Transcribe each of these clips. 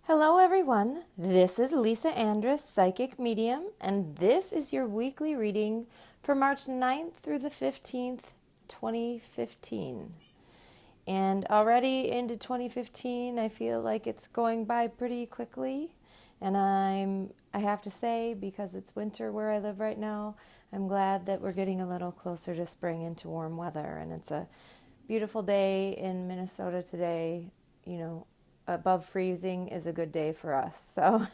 Hello everyone, this is Lisa Andrus, Psychic Medium, and this is your weekly reading for March 9th through the 15th, 2015. And already into 2015, I feel like it's going by pretty quickly. And I have to say, because it's winter where I live right now, I'm glad that we're getting a little closer to spring into warm weather. And it's a beautiful day in Minnesota today. Above freezing is a good day for us. So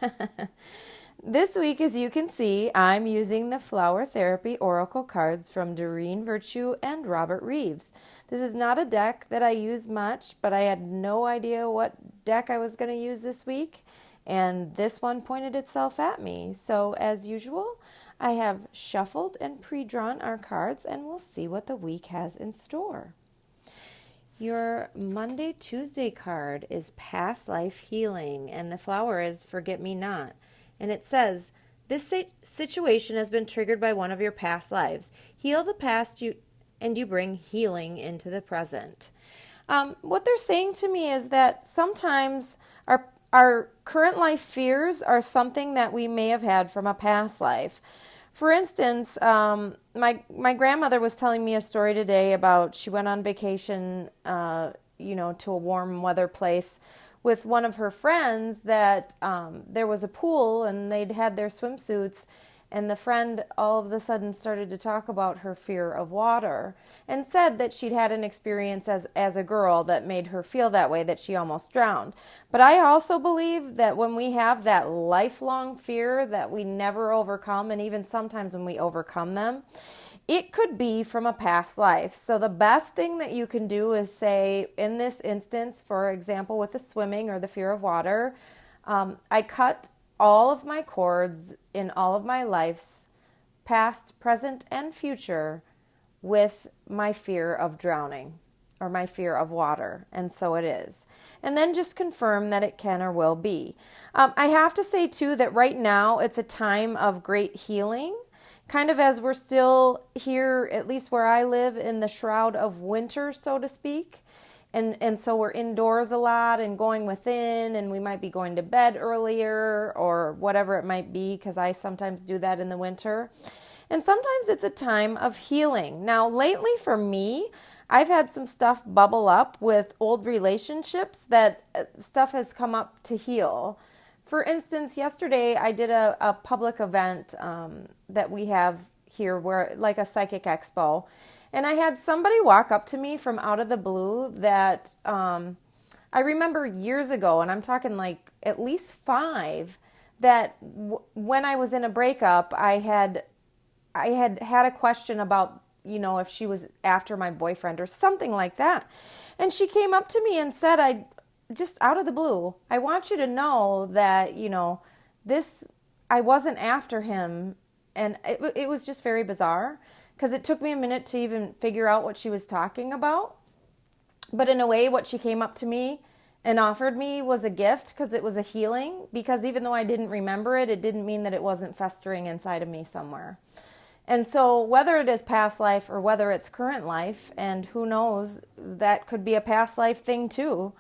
this week, as you can see, I'm using the Flower Therapy Oracle cards from Doreen Virtue and Robert Reeves. This is not a deck that I use much, but I had no idea what deck I was going to use this week, and this one pointed itself at me. So as usual, I have shuffled and pre-drawn our cards, and we'll see what the week has in store. Your Monday-Tuesday card is Past Life Healing, and the flower is Forget-Me-Not. And it says, this situation has been triggered by one of your past lives. Heal the past and you bring healing into the present. What they're saying to me is that sometimes our current life fears are something that we may have had from a past life. For instance, my grandmother was telling me a story today about she went on vacation, to a warm weather place with one of her friends that there was a pool and they'd had their swimsuits, and the friend all of a sudden started to talk about her fear of water and said that she'd had an experience as a girl that made her feel that way, that she almost drowned. But I also believe that when we have that lifelong fear that we never overcome, and even sometimes when we overcome them, it could be from a past life. So the best thing that you can do is say, in this instance, for example, with the swimming or the fear of water, I cut all of my cords in all of my lives, past, present, and future, with my fear of drowning or my fear of water. And so it is. And then just confirm that it can or will be. I have to say, too, that right now it's a time of great healing, kind of as we're still here, at least where I live, in the shroud of winter, so to speak. And so we're indoors a lot and going within, and we might be going to bed earlier or whatever it might be, because I sometimes do that in the winter. And sometimes it's a time of healing. Now, lately for me, I've had some stuff bubble up with old relationships that stuff has come up to heal. For instance, yesterday I did a public event that we have here, where like a psychic expo. And I had somebody walk up to me from out of the blue that I remember years ago, and I'm talking like at least 5, that when I was in a breakup, I had a question about, if she was after my boyfriend or something like that. And she came up to me and said, just out of the blue, I want you to know that, I wasn't after him. And it was just very bizarre, because it took me a minute to even figure out what she was talking about. But in a way, what she came up to me and offered me was a gift, because it was a healing. Because even though I didn't remember it, it didn't mean that it wasn't festering inside of me somewhere. And so whether it is past life or whether it's current life, and who knows, that could be a past life thing too.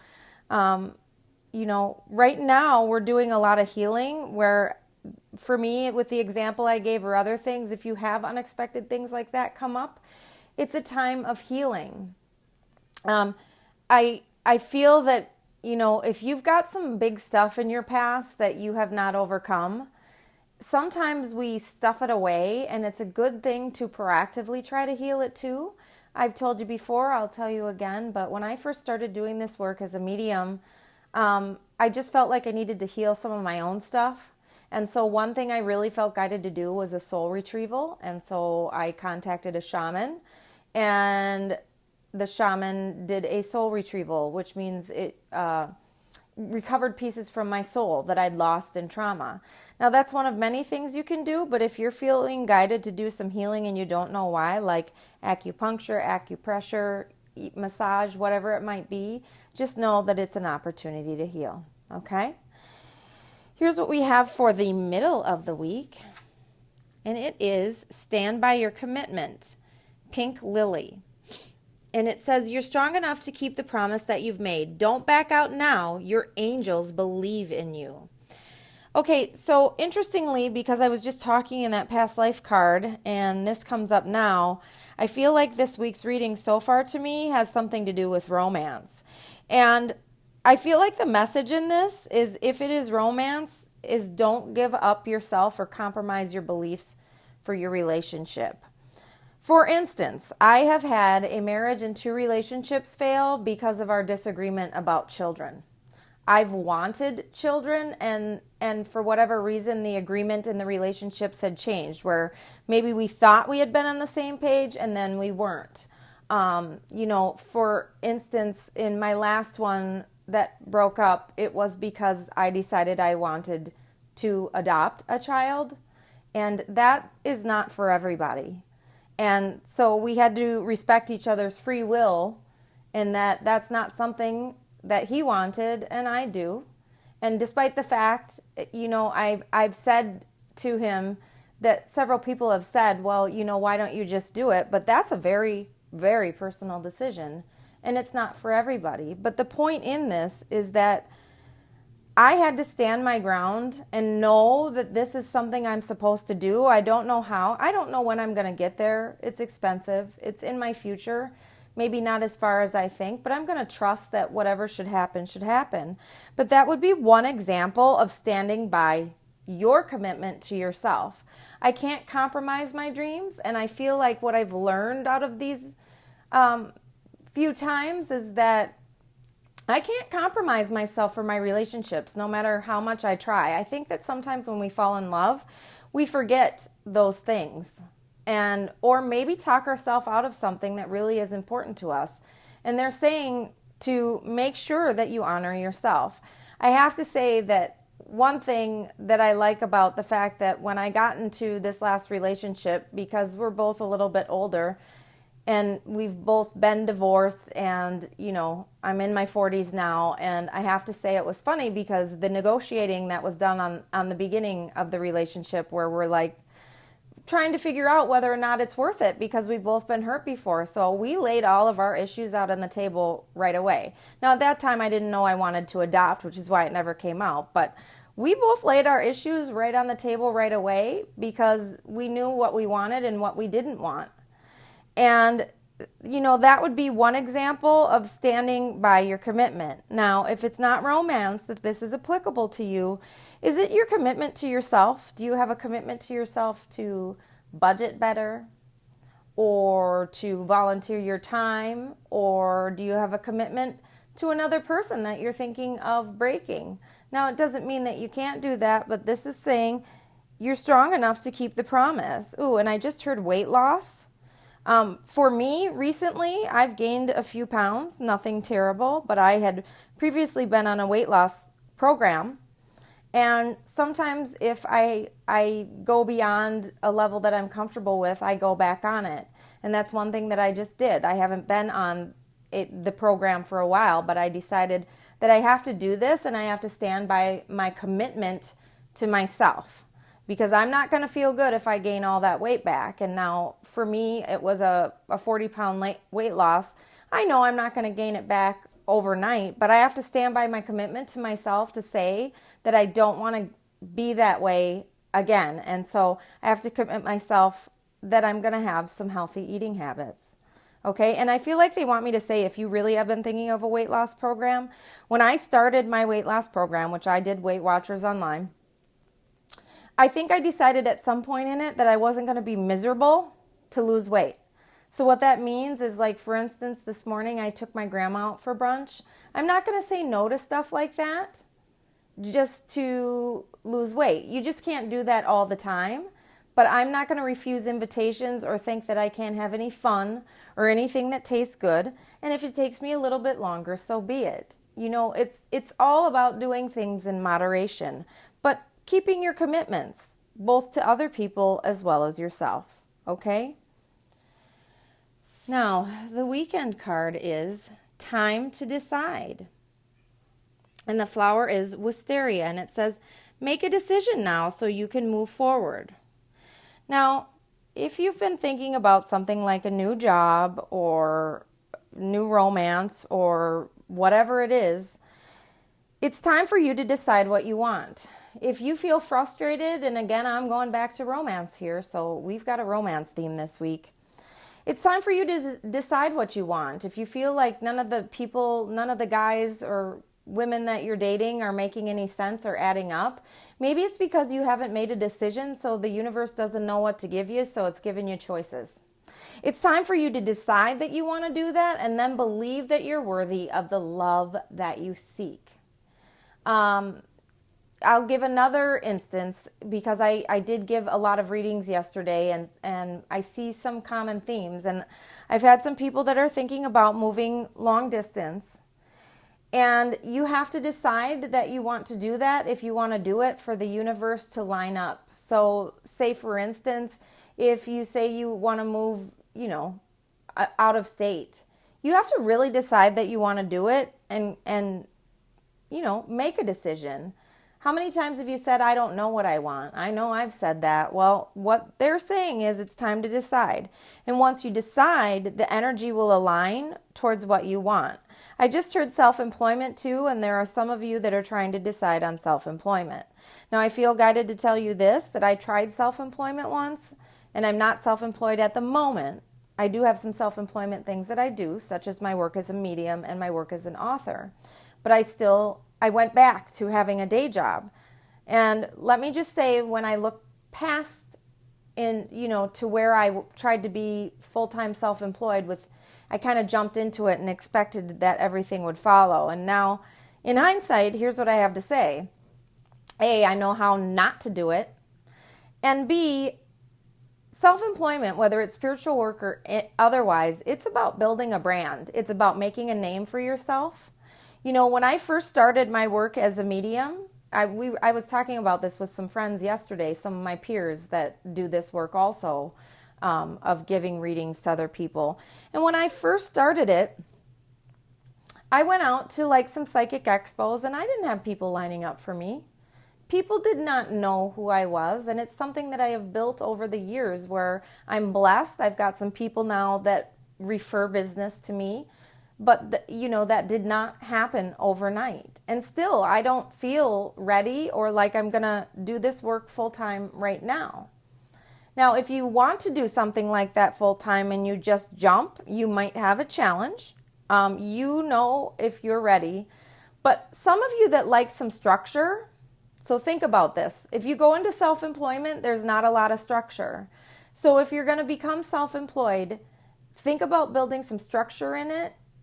Right now we're doing a lot of healing where, for me, with the example I gave or other things, if you have unexpected things like that come up, it's a time of healing. I feel that, if you've got some big stuff in your past that you have not overcome, sometimes we stuff it away, and it's a good thing to proactively try to heal it too. I've told you before, I'll tell you again, but when I first started doing this work as a medium, I just felt like I needed to heal some of my own stuff. And so one thing I really felt guided to do was a soul retrieval. And so I contacted a shaman, and the shaman did a soul retrieval, which means it recovered pieces from my soul that I'd lost in trauma. Now, that's one of many things you can do, but if you're feeling guided to do some healing and you don't know why, like acupuncture, acupressure, massage, whatever it might be, just know that it's an opportunity to heal, okay? Here's what we have for the middle of the week, and it is Stand by Your Commitment, Pink Lily. And it says, you're strong enough to keep the promise that you've made. Don't back out now. Your angels believe in you. Okay, so interestingly, because I was just talking in that past life card and this comes up now, I feel like this week's reading so far to me has something to do with romance. And I feel like the message in this is, if it is romance, is don't give up yourself or compromise your beliefs for your relationship. For instance, I have had a marriage and 2 relationships fail because of our disagreement about children. I've wanted children, and for whatever reason, the agreement in the relationships had changed, where maybe we thought we had been on the same page and then we weren't. For instance, in my last one that broke up, it was because I decided I wanted to adopt a child, and that is not for everybody. And so we had to respect each other's free will, and that's not something that he wanted and I do. And despite the fact, I've said to him that several people have said, well, why don't you just do it? But that's a very, very personal decision, and it's not for everybody. But the point in this is that I had to stand my ground and know that this is something I'm supposed to do. I don't know how. I don't know when I'm going to get there. It's expensive. It's in my future. Maybe not as far as I think, but I'm going to trust that whatever should happen, should happen. But that would be one example of standing by your commitment to yourself. I can't compromise my dreams, and I feel like what I've learned out of these few times is that I can't compromise myself for my relationships, no matter how much I try. I think that sometimes when we fall in love, we forget those things, or maybe talk ourselves out of something that really is important to us. And they're saying to make sure that you honor yourself. I have to say that one thing that I like about the fact that when I got into this last relationship, because we're both a little bit older, and we've both been divorced, and, I'm in my 40s now, and I have to say it was funny because the negotiating that was done on the beginning of the relationship, where we're like trying to figure out whether or not it's worth it, because we've both been hurt before. So we laid all of our issues out on the table right away. Now, at that time, I didn't know I wanted to adopt, which is why it never came out, but we both laid our issues right on the table right away because we knew what we wanted and what we didn't want. And, that would be one example of standing by your commitment. Now, if it's not romance that this is applicable to you, is it your commitment to yourself? Do you have a commitment to yourself to budget better, or to volunteer your time? Or do you have a commitment to another person that you're thinking of breaking? Now, it doesn't mean that you can't do that, but this is saying you're strong enough to keep the promise. Ooh, and I just heard weight loss. For me, recently, I've gained a few pounds, nothing terrible, but I had previously been on a weight loss program. And sometimes if I go beyond a level that I'm comfortable with, I go back on it. And that's one thing that I just did. I haven't been on the program for a while, but I decided that I have to do this, and I have to stand by my commitment to myself. Because I'm not going to feel good if I gain all that weight back. And now, for me, it was a 40-pound weight loss. I know I'm not going to gain it back overnight, but I have to stand by my commitment to myself to say that I don't want to be that way again. And so I have to commit myself that I'm going to have some healthy eating habits. Okay, and I feel like they want me to say, if you really have been thinking of a weight loss program, when I started my weight loss program, which I did Weight Watchers online, I think I decided at some point in it that I wasn't going to be miserable to lose weight. So what that means is, like, for instance, this morning I took my grandma out for brunch. I'm not going to say no to stuff like that just to lose weight. You just can't do that all the time. But I'm not going to refuse invitations or think that I can't have any fun or anything that tastes good. And if it takes me a little bit longer, so be it. It's all about doing things in moderation, but keeping your commitments, both to other people as well as yourself, okay? Now, the weekend card is time to decide. And the flower is wisteria, and it says, make a decision now so you can move forward. Now, if you've been thinking about something like a new job or, new romance or whatever it is, it's time for you to decide what you want. If you feel frustrated, and again, I'm going back to romance here, so we've got a romance theme this week. It's time for you to decide what you want. If you feel like none of the guys or women that you're dating are making any sense or adding up, maybe it's because you haven't made a decision, so the universe doesn't know what to give you, so it's giving you choices. It's time for you to decide that you want to do that and then believe that you're worthy of the love that you seek. I'll give another instance because I did give a lot of readings yesterday and I see some common themes. And I've had some people that are thinking about moving long distance. And you have to decide that you want to do that if you want to do it for the universe to line up. So say, for instance, if you say you want to move, out of state, you have to really decide that you want to do it and make a decision. How many times have you said, I don't know what I want? I know I've said that. Well, what they're saying is it's time to decide. And once you decide, the energy will align towards what you want. I just heard self-employment too, and there are some of you that are trying to decide on self-employment. Now, I feel guided to tell you this, that I tried self-employment once, and I'm not self-employed at the moment. I do have some self-employment things that I do, such as my work as a medium and my work as an author. But I went back to having a day job. And let me just say, when I look past to where I tried to be full-time self-employed I kind of jumped into it and expected that everything would follow. And now, in hindsight, here's what I have to say. A, I know how not to do it. And B, self-employment, whether it's spiritual work or otherwise, it's about building a brand. It's about making a name for yourself. When I first started my work as a medium, I was talking about this with some friends yesterday, some of my peers that do this work also, of giving readings to other people. And when I first started it, I went out to some psychic expos and I didn't have people lining up for me. People did not know who I was, and it's something that I have built over the years where I'm blessed. I've got some people now that refer business to me. But, that did not happen overnight. And still, I don't feel ready or like I'm going to do this work full-time right now. Now, if you want to do something like that full-time and you just jump, you might have a challenge. If you're ready. But some of you that like some structure, so think about this. If you go into self-employment, there's not a lot of structure. So if you're going to become self-employed, think about building some structure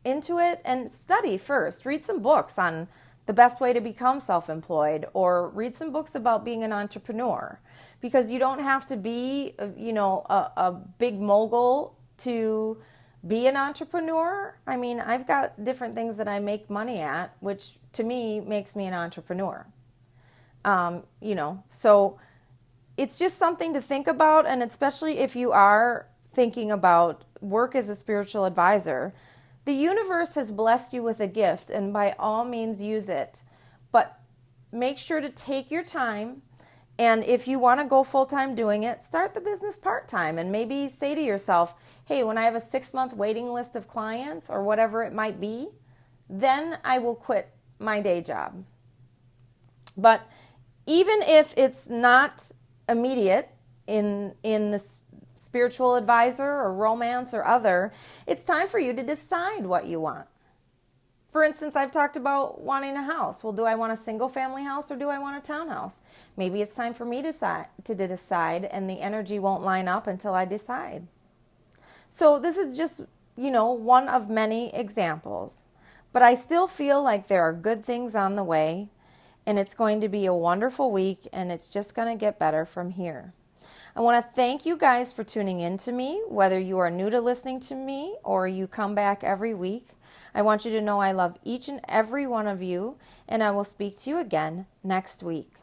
into it and study first. Read some books on the best way to become self-employed, or read some books about being an entrepreneur, because you don't have to be a big mogul to be an entrepreneur. I mean, I've got different things that I make money at, which to me makes me an entrepreneur. So it's just something to think about, and especially if you are thinking about work as a spiritual advisor. The universe has blessed you with a gift, and by all means use it. But make sure to take your time, and if you want to go full-time doing it, start the business part-time and maybe say to yourself, hey, when I have a 6-month waiting list of clients or whatever it might be, then I will quit my day job. But even if it's not immediate in this spiritual advisor or romance or other, it's time for you to decide what you want. For instance, I've talked about wanting a house. Well, do I want a single family house or do I want a townhouse? Maybe it's time for me to decide, and the energy won't line up until I decide. So this is just, one of many examples. But I still feel like there are good things on the way, and it's going to be a wonderful week, and it's just going to get better from here. I want to thank you guys for tuning in to me, whether you are new to listening to me or you come back every week. I want you to know I love each and every one of you, and I will speak to you again next week.